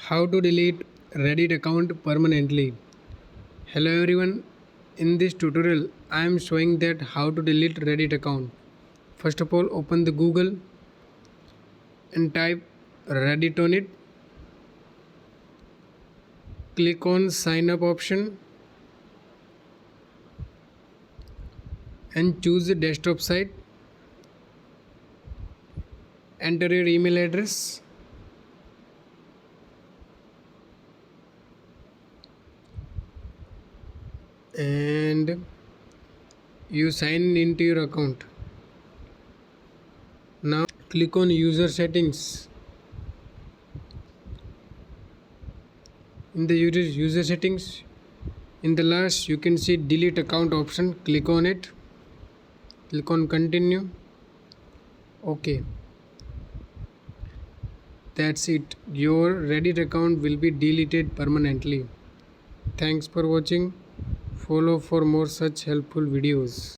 How to delete Reddit account permanently. Hello everyone. In this tutorial I am showing that how to delete Reddit account. First of all, open the Google and type Reddit on it. Click on sign up option and choose the desktop site. Enter your email address. And you sign into your account. Now click on user settings. In the user settings, in the last you can see delete account option. Click on it. Click on continue. Okay, that's it. Your Reddit account will be deleted permanently. Thanks for watching. Follow for more such helpful videos.